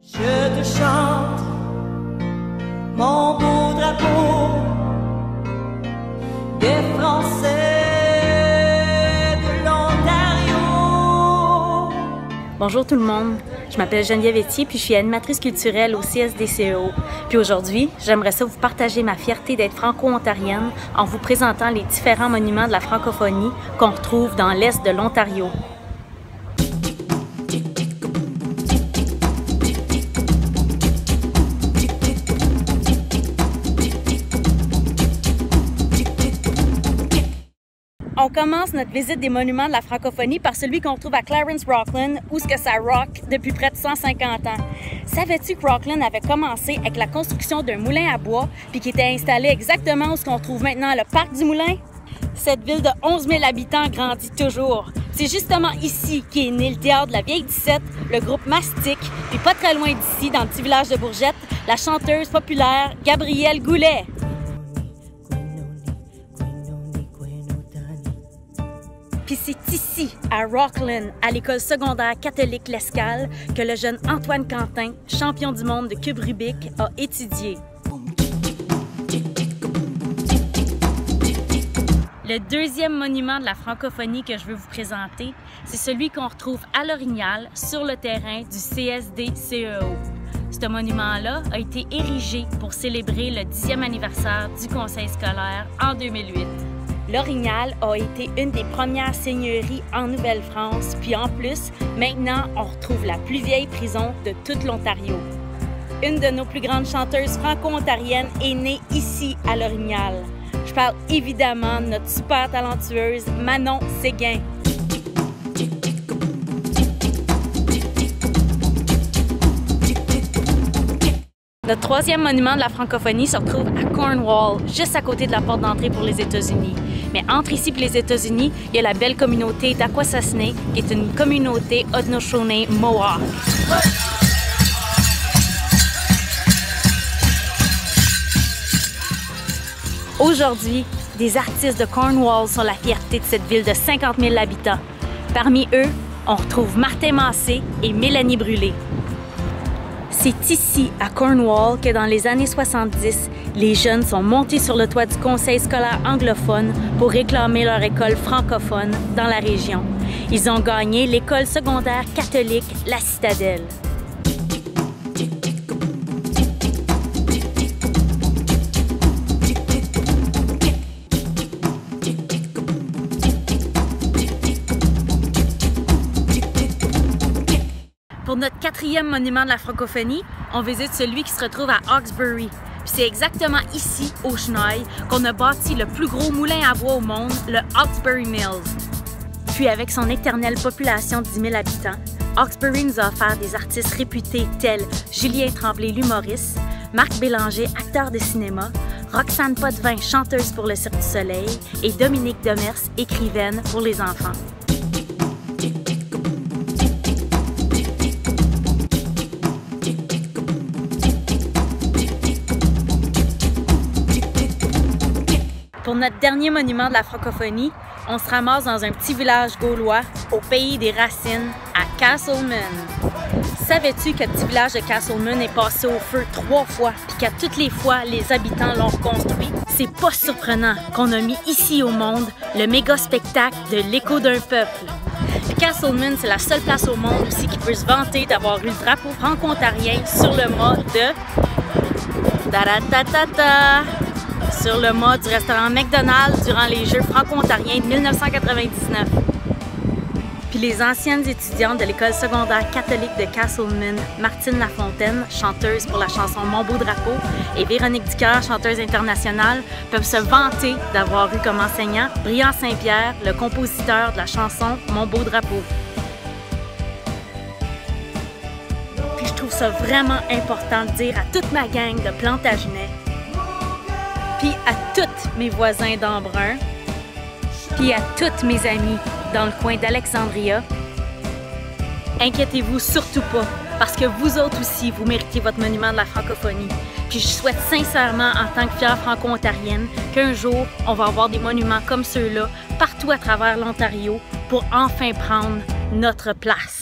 Je te chante mon beau drapeau des Français de l'Ontario. Bonjour tout le monde, je m'appelle Geneviève Etier puis je suis animatrice culturelle au CSDCEO. Puis aujourd'hui, j'aimerais ça vous partager ma fierté d'être franco-ontarienne en vous présentant les différents monuments de la francophonie qu'on retrouve dans l'est de l'Ontario. On commence notre visite des monuments de la francophonie par celui qu'on retrouve à Clarence, Rockland, où ce que ça rock depuis près de 150 ans. Savais-tu que Rockland avait commencé avec la construction d'un moulin à bois puis qui était installé exactement où ce qu'on trouve maintenant le parc du moulin? Cette ville de 11 000 habitants grandit toujours. C'est justement ici qu'est né le théâtre de la Vieille 17, le groupe Mastic, puis pas très loin d'ici, dans le petit village de Bourgette, la chanteuse populaire Gabrielle Goulet. Puis c'est ici, à Rockland, à l'école secondaire catholique L'Escale, que le jeune Antoine Quentin, champion du monde de cube Rubik, a étudié. Le deuxième monument de la francophonie que je veux vous présenter, c'est celui qu'on retrouve à l'Orignal, sur le terrain du CSDCEO. Ce monument-là a été érigé pour célébrer le 10e anniversaire du conseil scolaire en 2008. L'Orignal a été une des premières seigneuries en Nouvelle-France, puis en plus, maintenant, on retrouve la plus vieille prison de toute l'Ontario. Une de nos plus grandes chanteuses franco-ontariennes est née ici, à l'Orignal. Je parle évidemment de notre super talentueuse Manon Séguin. Notre troisième monument de la francophonie se retrouve à Cornwall, juste à côté de la porte d'entrée pour les États-Unis. Mais entre ici et les États-Unis, il y a la belle communauté d'Akwesasne, qui est une communauté Haudenosaunee Mohawk. Aujourd'hui, des artistes de Cornwall sont la fierté de cette ville de 50 000 habitants. Parmi eux, on retrouve Martin Massé et Mélanie Brûlé. C'est ici, à Cornwall, que dans les années 70, les jeunes sont montés sur le toit du conseil scolaire anglophone pour réclamer leur école francophone dans la région. Ils ont gagné l'école secondaire catholique La Citadelle. Pour notre quatrième monument de la francophonie, on visite celui qui se retrouve à Hawkesbury. C'est exactement ici, au Cheneuil, qu'on a bâti le plus gros moulin à bois au monde, le Hawkesbury Mills. Puis avec son éternelle population de 10 000 habitants, Hawkesbury nous a offert des artistes réputés tels Julien Tremblay, l'humoriste, Marc Bélanger, acteur de cinéma, Roxane Potvin, chanteuse pour le Cirque du Soleil, et Dominique Demers, écrivaine pour les enfants. Pour notre dernier monument de la francophonie, on se ramasse dans un petit village gaulois au pays des racines, à Castlemaine. Savais-tu que le petit village de Castlemaine est passé au feu 3 fois puis qu'à toutes les fois, les habitants l'ont reconstruit? C'est pas surprenant qu'on a mis ici au monde le méga spectacle de l'écho d'un peuple. Castlemaine, c'est la seule place au monde aussi qui peut se vanter d'avoir eu le drapeau franco-ontarien sur le mât de... Taratatata! Sur le mât du restaurant McDonald's durant les Jeux franco-ontariens de 1999. Puis les anciennes étudiantes de l'école secondaire catholique de Castlemaine, Martine Lafontaine, chanteuse pour la chanson Mon beau drapeau, et Véronique Dicker, chanteuse internationale, peuvent se vanter d'avoir eu comme enseignant Brian Saint-Pierre, le compositeur de la chanson Mon beau drapeau. Puis je trouve ça vraiment important de dire à toute ma gang de Plantagenet, puis à tous mes voisins d'Embrun, puis à toutes mes amies dans le coin d'Alexandria, inquiétez-vous surtout pas, parce que vous autres aussi, vous méritez votre monument de la francophonie. Puis je souhaite sincèrement, en tant que fière franco-ontarienne, qu'un jour, on va avoir des monuments comme ceux-là partout à travers l'Ontario pour enfin prendre notre place.